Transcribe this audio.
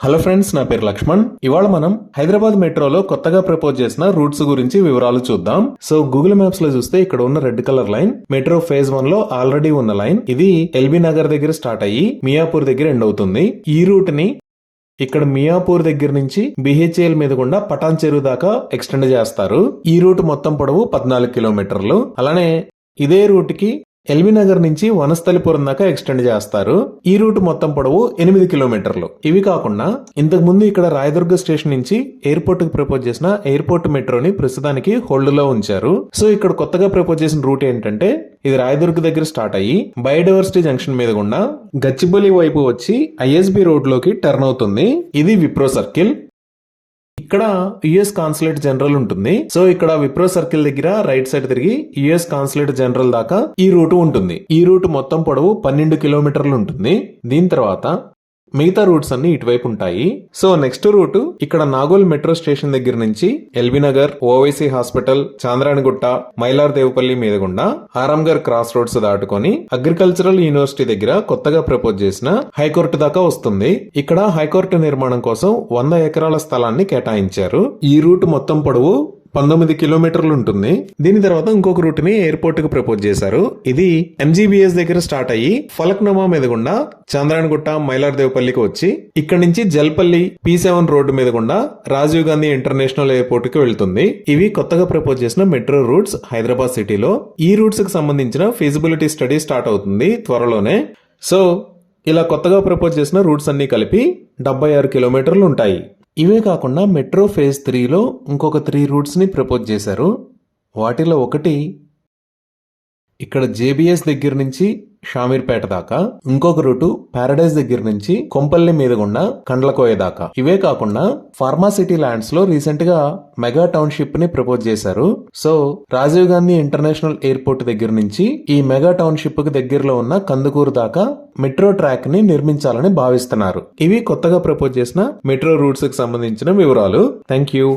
Hello friends, నా పేరు లక్ష్మణ్. ఇవాళ మనం హైదరాబాద్ మెట్రోలో కొత్తగా ప్రపోజ్ చేసిన రూట్స్ గురించి వివరాలు చూద్దాం. సో గూగుల్ మ్యాప్స్ లో చూస్తే ఇక్కడ ఉన్న red colour line metro phase 1 లో ఆల్రెడీ ఉన్న లైన్. ఇది ఎల్బీ నగర్ దగ్గర స్టార్ట్ అయ్యి మియాపూర్ దగ్గర ఎండ్ అవుతుంది. ఈ రూట్ ని ఇక్కడ మియాపూర్ దగ్గర నుంచి బిహెచ్ఎల్ మీద గుండా పటాన్ చెరువు దాకా ఎక్స్టెండ్ చేస్తారు. ఈ రూట్ మొత్తం పొడవు 14 కిలోమీటర్లు. అలానే ఇదే రూట్ కి ఎల్బీ నగర్ నుంచి వనస్థలిపురం దాకా ఎక్స్టెండ్ చేస్తారు. ఈ రూట్ మొత్తం పొడవు 8 కిలోమీటర్లు. ఇవి కాకుండా ఇంతకు ముందు ఇక్కడ రాయదుర్గ స్టేషన్ నుంచి ఎయిర్పోర్ట్ కు ప్రపోజ్ చేసిన ఎయిర్పోర్ట్ మెట్రోని ప్రస్తుతానికి హోల్డ్ లో ఉంచారు. సో ఇక్కడ కొత్తగా ప్రపోజ్ చేసిన రూట్ ఏంటంటే ఇది రాయదుర్గ దగ్గర స్టార్ట్ అయ్యి బయోడైవర్సిటీ జంక్షన్ మీద గుండా గచ్చిబౌలి వైపు వచ్చి ఐఎస్బి రోడ్ లోకి టర్న్ అవుతుంది. ఇది విప్రో సర్కిల్. ఇక్కడ యుఎస్ కాన్సులేట్ జనరల్ ఉంటుంది. సో ఇక్కడ విప్రో సర్కిల్ దగ్గర రైట్ సైడ్ తిరిగి యుఎస్ కాన్సులేట్ జనరల్ దాకా ఈ రూట్ ఉంటుంది. ఈ రూట్ మొత్తం పొడవు 12 కిలోమీటర్లు ఉంటుంది. దీని తర్వాత మిగతా రూట్స్ అన్ని ఇటువైపు ఉంటాయి. సో నెక్స్ట్ రూట్ ఇక్కడ నాగోల్ మెట్రో స్టేషన్ దగ్గర నుంచి ఎల్బీ నగర్, ఓవైసీ హాస్పిటల్, చాంద్రాయణగుట్ట, మైలార్ దేవపల్లి మీద గుండా ఆరాంఘర్ క్రాస్ రోడ్స్ దాటుకొని అగ్రికల్చరల్ యూనివర్సిటీ దగ్గర కొత్తగా ప్రపోజ్ చేసిన హైకోర్టు దాకా వస్తుంది. ఇక్కడ హైకోర్టు నిర్మాణం కోసం 100 ఎకరాల స్థలాన్ని కేటాయించారు. ఈ రూట్ మొత్తం పొడవు 19 కిలోమీటర్లు ఉంటుంది. దీని తర్వాత ఇంకొక రూట్ ని ఎయిర్పోర్ట్ కు ప్రపోజ్ చేశారు. ఇది ఎంజీబీఎస్ దగ్గర స్టార్ట్ అయ్యి ఫలక్నుమా మీద గుండా చాంద్రాయణగుట్ట, మైలార్ దేవపల్లికి వచ్చి ఇక్కడ నుంచి జల్పల్లి P7 రోడ్డు మీద గుండా రాజీవ్ గాంధీ ఇంటర్నేషనల్ ఎయిర్పోర్ట్ కి వెళ్తుంది. ఇవి కొత్తగా ప్రపోజ్ చేసిన మెట్రో రూట్స్ హైదరాబాద్ సిటీలో. ఈ రూట్స్ కి సంబంధించిన ఫీజిబిలిటీ స్టడీ స్టార్ట్ అవుతుంది త్వరలోనే. సో ఇలా కొత్తగా ప్రపోజ్ చేసిన రూట్స్ అన్ని కలిపి 76 కిలోమీటర్లు ఉంటాయి. ఇవే కాకుండా మెట్రో ఫేజ్ 3లో ఇంకొక 3 రూట్స్ ని ప్రపోజ్ చేశారు. వాటిలో ఒకటి ఇక్కడ జేబీఎస్ దగ్గర నుంచి షామీర్పేట దాకా, ఇంకొక రూటు పారడైజ్ దగ్గర నుంచి కొంపల్లి మీద గుండా కండ్లకోయ దాకా. ఇవే కాకుండా ఫార్మాసిటీ ల్యాండ్స్ లో రీసెంట్ గా మెగా టౌన్షిప్ ని ప్రపోజ్ చేశారు. So Rajiv Gandhi international airport దగ్గర నుంచి ఈ మెగా టౌన్షిప్ కి దగ్గరలో ఉన్న కందుకూరు దాకా మెట్రో ట్రాక్ ని నిర్మించాలని భావిస్తున్నారు. ఇవి కొత్తగా ప్రపోజ్ చేసిన మెట్రో రూట్స్ కి సంబంధించిన వివరాలు. Thank you.